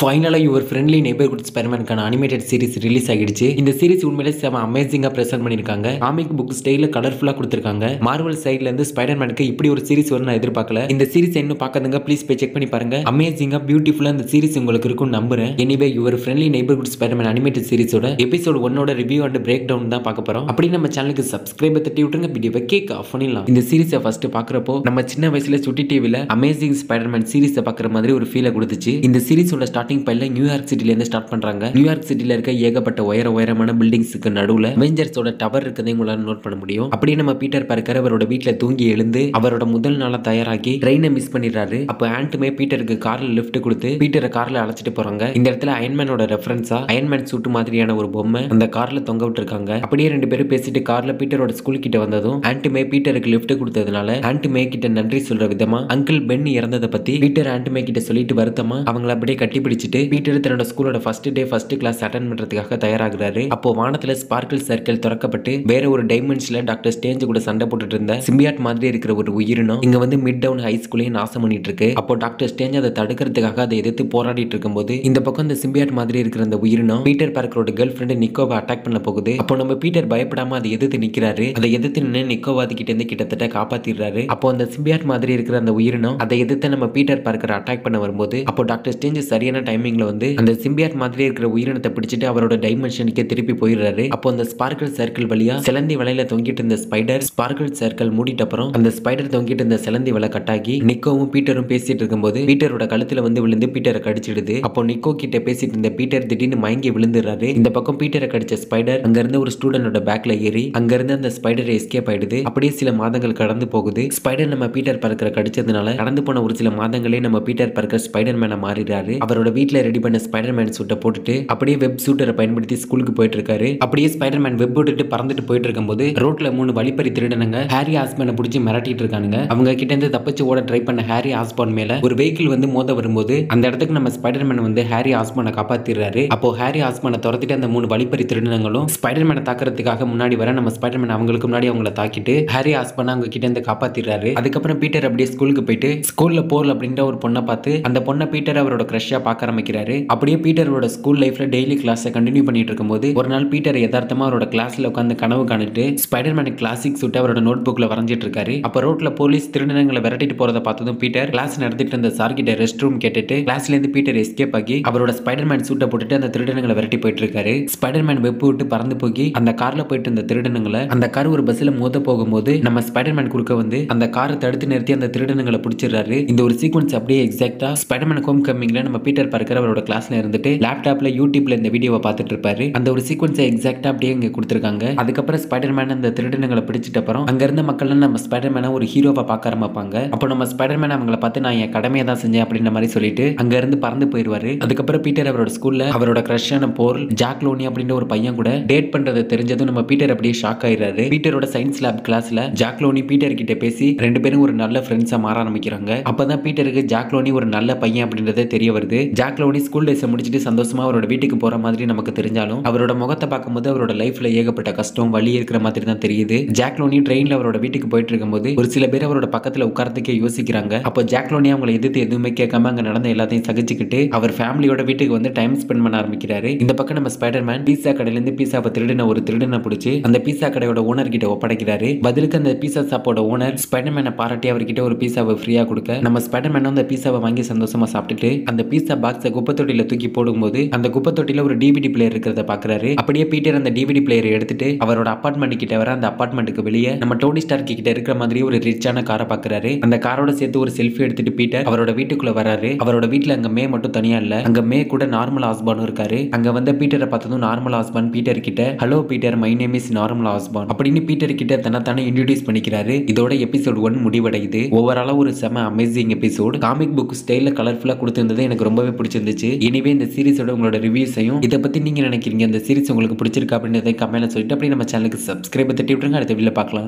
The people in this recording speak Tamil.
ஃபைனலா யுவர் ஃப்ரெண்ட்லி நெய்பர்ஹுட் ஸ்பைடர்மேனுக்கான அனிமேட்டட் சீரிஸ் ரிலீஸ் ஆகிடுச்சு. இந்த சீரிஸ் உண்மையிலே செம அமேசிங்கா பிரசன்ட் பண்ணிருக்காங்க. காமிக் புக் ஸ்டைல்ல கலர்ஃபுல்லா கொடுத்திருக்காங்க. மார்வல் சைடுல இருந்து ஸ்பைடர்மேனுக்கு இப்படி ஒரு சீரிஸ் வரும் நான் எதிர்பார்க்கல. இந்த சீரிஸ் இன்னும் பார்க்காதங்க ப்ளீஸ் போய் செக் பண்ணி பாருங்க. அமேசிங்கா பியூட்டிஃபுல்லா இந்த சீரிஸ் உங்களுக்கு இருக்கும்னு நம்புறேன். Anyway your friendly neighbourhood Spiderman animated சீரிஸோட episode 1 review and breakdown தான் பார்க்க போறோம். அப்படி நம்ம சேனலுக்கு சப்ஸ்கிரைப் தட்டி விட்டுருங்க. வீடியோவை கேக் ஆஃப் பண்ணிடலாம். இந்த சீரிஸை ஃபர்ஸ்ட் பார்க்கறப்போ நம்ம சின்ன வயசுல சுட்டி டிவில அமேசிங் ஸ்பைடர்மேன் சீரிஸை பார்க்குற மாதிரி ஒரு ஃபீலை கொடுத்துச்சு. இந்த சீரிஸோட ஸ்டார்டிங் பைல நியூயார்க் சிட்டில இருந்து ஸ்டார்ட் பண்றாங்க. நியூயார்க் சிட்டில இருக்க ஏகப்பட்ட உயரமான பில்டிங்ஸ்க்கு நடுவுல அவெஞ்சர்ஸோட டவர் இருக்கதை உங்களால நோட் பண்ண முடியும். அப்படியே நம்ம பீட்டர் பார்க்கர் அவரோட வீட்ல தூங்கி எழுந்து அவரோட முதல் நாள தயாராகி ட்ரெயினை மிஸ் பண்ணிடுறாரு. அப்போ ஆண்ட்மே பீட்டருக்கு கார்ல லிஃப்ட் கொடுத்து பீட்டரை கார்ல அழைச்சிட்டு போறாங்க. இந்த இடத்துல அயன்மேனோட ரெஃபரன்ஸா அயன்மேன் சூட் மாதிரியான ஒரு பொம்மை அந்த கார்ல தொங்க விட்டுருக்காங்க. அப்படியே ரெண்டு பேரும் பேசிட்டு கார்ல பீட்டரோட ஸ்கூல் கிட்ட வந்ததும் ஆண்ட்மே பீட்டருக்கு லிஃப்ட் கொடுத்ததுனால ஆண்ட்மே கிட்ட நன்றி சொல்ற விதமா அங்கிள் பென் இறந்ததை பத்தி பீட்டர் ஆண்ட்மே கிட்ட சொல்லிட்டு வருத்தமா அவங்கள அப்படியே கட்டி பிடிச்சிட்டு பீட்டர் தன்னோட ஸ்கூலோட first day first class attend பண்றதுக்காக தயாராகிறாரு. அப்போ வானத்துல ஸ்பார்க்கிள் சர்க்கிள் திறக்கப்பட்டு வேற ஒரு டைமென்ஷன்ல டாக்டர் ஸ்டேஞ்ச் கூட சண்டை போட்டுட்டு இருந்த சிம்பியாட் மாதிரி இருக்கிற ஒரு உயிரினம் இங்க வந்து மிட் டவுன் ஹை ஸ்கூலையும் நாசம் பண்ணிட்டு இருக்கு. அப்போ டாக்டர் ஸ்டேஞ்ச் அதை தடுக்கிறதுக்காக அதை எதிர்த்து போராடிட்டு இருக்கும்போது இந்த பக்கம் இந்த சிம்பியாட் மாதிரி இருக்கிற அந்த உயிரினம் பீட்டர் பார்க்கரோட கேர்ள் ஃப்ரெண்ட் நிக்கோவை அட்டாக் பண்ண போகுது. அப்போ நம்ம பீட்டர் பயப்படாம அதை எதிர்த்து நிக்கிறாரு. அதை எதிர்த்து நின்று நிக்கோவா கிட்ட இருந்து கிட்டத்தட்ட காப்பாத்திடுறாரு. அப்போ அந்த சிம்பியாட் மாதிரி இருக்கிற அந்த உயிரினம் அதை எதிர்த்து நம்ம பீட்டர் பார்க்கர் அட்டாக் பண்ண வரும்போது அப்போ டாக்டர் ஸ்டேஞ்ச் சரியான டைமிங்ல வந்து அந்த சிம்பியாட் மாதிரி இருக்கிற உயிரினத்தை பிடிச்சிட்டு அவரோட டைமென்ஷனுக்கே திருப்பி போயிடுறாரு. அப்போ அந்த ஸ்பார்க்கிள் சர்க்கிள் வழியா சிலந்தி வலையில தொங்கிட்டு இருந்த ஸ்பைடர் ஸ்பார்க்கிள் சர்க்கிள் மூடிட்ட அப்புறம் அந்த ஸ்பைடர் தொங்கிட்டு இருந்த சிலந்தி வலை கட்டாகி நிக்கோவும் பீட்டரும் பேசிட்டு இருக்கும்போது பீட்டரோட கழுத்துல வந்து விழுந்து பீட்டரை கடிச்சிடுது. அப்போ நிக்கோ கிட்ட பேசிட்டு இருந்த பீட்டர் திடீர்னு மயங்கி விழுந்துடுறாரு. இந்த பக்கம் பீட்டரை கடிச்ச ஸ்பைடர் அங்க இருந்து ஒரு ஸ்டூடெண்டோட பேக்ல ஏறி அங்க இருந்து அந்த ஸ்பைடர் எஸ்கேப் ஆயிடுது. அப்படியே சில மாதங்கள் கடந்து போகுது. ஸ்பைடர் நம்ம பீட்டர் பார்க்கற கடிச்சதுனால கடந்து போன ஒரு சில மாதங்களே நம்ம பீட்டர் பார்க்கர் ஸ்பைடர் மேன மாறிடுறாரு. அவரோட வீட்டுல ரெடி பண்ண ஸ்பைடர் மேன் சூட்டை போட்டுட்டு அப்படியே வெப் சூட்டரை பயன்படுத்தி ஸ்கூலுக்கு போயிட்டு இருக்காரு. அப்படியே ஸ்பைடர் மேன் வெப் போட்டுட்டு பறந்துட்டு போயிட்டு இருக்கும்போது ரோட்ல 3 வழிப்பறி திருடனுங்க ஹாரி ஆஸ்பானை பிடிச்சி மிரட்டிட்டு இருக்கானுங்க. அவங்க கிட்ட இருந்து தப்பிச்சு ஓட ட்ரை பண்ண ஹாரி ஆஸ்பான் மேல ஒரு வெஹிக்கிள் வந்து மோத வரும்போது அந்த இடத்துக்கு நம்ம ஸ்பைடர் மேன் வந்து ஹாரி ஆஸ்பானை காப்பாத்திடுறாரு. அப்போ ஹாரி ஆஸ்பானை துரத்திட்டு அந்த 3 வழிப்பறி திருடனுங்களும் ஸ்பைடர் மேனை தாக்குறதுக்காக முன்னாடி வர நம்ம ஸ்பைடர் மேன் அவங்களுக்கு முன்னாடி அவங்கள தாக்கிட்டு ஹாரி ஆஸ்பானை அவங்க கிட்ட இருந்து காப்பாத்திடுறாரு. அதுக்கப்புறம் பீட்டர் அப்படியே ஸ்கூலுக்கு போயிட்டு ஸ்கூல்ல போர்ல் அப்படின்ற ஒரு பொண்ணை பார்த்து அந்த பொண்ணை பீட்டர் அவரோட கிரஷா பார்க்க ஆரம்பிக்கிறாரு. அப்படியே பீட்டரோட ஸ்கூல் லைஃப்ல டெய்லி கிளாஸை கண்டினியூ பண்ணிட்டு இருக்கும்போது ஒரு நாள் பீட்டர் யதார்த்தமா அவரோட கிளாஸ்ல உட்காந்து கனவு காணிட்டு ஸ்பைடர்மேன் கிளாசிக் சூட் அவரோட நோட் புக்ல வரைஞ்சிட்டு இருக்காரு. அப்ப ரோட்ல போலீஸ் திருடனங்களை விரட்டிட்டு போறதை பார்த்ததும் பீட்டர் கிளாஸ் நடத்திட்டு இருந்த சார் கிட்ட ரெஸ்ட் ரூம் கேட்டுட்டு கிளாஸ்ல இருந்து பீட்டர் எஸ்கேப் ஆகி அவரோட ஸ்பைடர்மேன் சூட்டை போட்டுட்டு அந்த திருடனங்களை விரட்டி போயிட்டு இருக்காரு. ஸ்பைடர்மேன் வெப் விட்டு பறந்து போய் அந்த கார்ல போயிட்டு இருந்த திருடனங்களை அந்த கார் ஒரு பஸ்ல மோத போகும்போது நம்ம ஸ்பைடர்மேன் குறுக்க வந்து அந்த காரை தடுத்து நிறுத்தி அந்த திருடனங்களை பிடிச்சிடுறாரு. இந்த ஒரு சீக்வன்ஸ் அப்படியே எக்ஸாக்ட்டா ஸ்பைடர்மேன் ஹோம் கமிங்ல நம்ம பீட்டர் பார்க்கர் அவரோட கிளாஸ்ல இருந்துட்டு லேப்டாப்ல யூடியூப்ல இந்த வீடியோவை பார்த்துட்டு இருப்பாரு. அந்த ஒரு சீக்வன்ஸை எக்ஸாக்ட்டா அப்படியே இங்க கொடுத்திருக்காங்க. அதுக்கப்புறம் ஸ்பைடர்மேன் அந்த திருடனங்களை பிடிச்சிட்ட அப்புறம் அங்க இருந்த மக்கள் நம்ம ஸ்பைடர்மேனை ஒரு ஹீரோவா பார்க்க ஆரம்பிப்பாங்க. அப்போ நம்ம ஸ்பைடர்மேன் அவங்கள பார்த்து நான் என் கடமையை தான் செஞ்சேன் அப்படின்ற மாதிரி சொல்லிட்டு அங்க இருந்து பறந்து போயிடுவாரு. அதுக்கப்புறம் பீட்டர் அவரோட ஸ்கூல்ல அவரோட கிரஷான போர்ல் ஜாக் லோனி அப்படின்ற ஒரு பையன் கூட டேட் பண்றதை தெரிஞ்சதும் நம்ம பீட்டர் அப்படியே ஷாக் ஆயிடுறாரு. பீட்டரோட சயின்ஸ் லேப் கிளாஸ்ல ஜாக் லோனி பீட்டர் கிட்ட பேசி ரெண்டு பேரும் ஒரு நல்ல ஃப்ரெண்ட்ஸா மாற ஆரம்பிக்கிறாங்க. அப்பதான் பீட்டருக்கு ஜாக் லோனி ஒரு நல்ல பையன் அப்படின்றதே தெரிய வருது. ஜாக் லோனி ஸ்கூல் டேஸை முடிச்சுட்டு சந்தோஷமா அவரோட வீட்டுக்கு போற மாதிரி நமக்கு தெரிஞ்சாலும் அவரோட முகத்தை பார்க்கும்போது அவரோட லைஃப்ல ஏகப்பட்ட கஷ்டம் வலி இருக்கிற மாதிரி தான் தெரியுது. ஜாக் லோனி ட்ரெயின்ல அவரோட வீட்டுக்கு போயிட்டு இருக்கும்போது ஒரு சில பேர் அவரோட பக்கத்துல உட்கார்றதுக்கே யோசிக்கிறாங்க. அப்போ ஜாக் லோனி அவங்களை எதிர்த்து எதுவுமே கேட்காம அங்க நடந்த எல்லாத்தையும் சகிச்சுக்கிட்டு அவர் ஃபேமிலியோட வீட்டுக்கு வந்து டைம் ஸ்பெண்ட் பண்ண ஆரம்பிக்கிறாரு. இந்த பக்கம் நம்ம ஸ்பைடர்மேன் பீஸா கடையில இருந்து பீஸாவை திருடின ஒரு திருடனை பிடிச்சி அந்த பீஸா கடையோட ஓனர் கிட்ட ஒப்படைக்கிறாரு. பதிலுக்கு அந்த பீஸா ஷாப்போட ஓனர் ஸ்பைடர்மேனை பாராட்டி அவர்கிட்ட ஒரு பீஸாவை ஃப்ரீயா கொடுக்க நம்ம ஸ்பைடர்மேன் அந்த பீஸாவை வாங்கி சந்தோஷமா சாப்பிட்டுட்டு அந்த பீஸா பாக்ஸை குப்பை தொட்டியில தூக்கி போடும்போது அந்த குப்பை தொட்டியில ஒரு டிவிடி பிளேயர் இருக்கிறத பாக்குறாரு. அப்படியே பீட்டர் அந்த டிவிடி பிளேயரை எடுத்துட்டு அவரோட அபார்ட்மெண்ட் கிட்ட வர அந்த அபார்ட்மெண்ட்டுக்கு வெளியே நம்ம டோனி ஸ்டார்க் கிட்ட இருக்கிற மாதிரி ஒரு ரிச்சான காரை பாக்குறாரு. அந்த காரோட சேர்த்து ஒரு செல்ஃபி எடுத்துட்டு பீட்டர் அவரோட வீட்டுக்குள்ள வராரு. அவரோட வீட்டுல அங்க மே மட்டும் தனியா இல்ல, அங்க மே கூட நார்மல் ஆஸ்பானும் இருக்காரு. அங்க வந்து பீட்டரை பார்த்ததும் நார்மல் ஆஸ்பான் பீட்டர் கிட்ட hello Peter my name is Norman Osborn அப்படின்னு பீட்டர் கிட்ட தன்னை இன்ட்ரோடியூஸ் பண்ணிக்கிறாரு. இதோட எபிசோட் 1 முடிவடையுது. ஓவராலா ஒரு செம அமேசிங் எபிசோட். காமிக் புக் ஸ்டைல்ல கலர்ஃபுல்லா கொடுத்திருந்தது எனக்கு ரொம்பவே பிடிச்சிருந்துச்சு. எனிவே இந்த சீரிஸோட உங்களோட ரிவ்யூஸையும் இதை பத்தி நீங்க நினைக்கிறீங்க இந்த சீரிஸ் உங்களுக்கு பிடிச்சிருக்கா அப்படின்றதை கமெண்ட்ல சொல்லிட்டு அப்படியே நம்ம சேனலுக்கு சப்ஸ்கிரைப் தட்டி விட்டுருங்க. அடுத்த வீடியோல பார்க்கலாம்.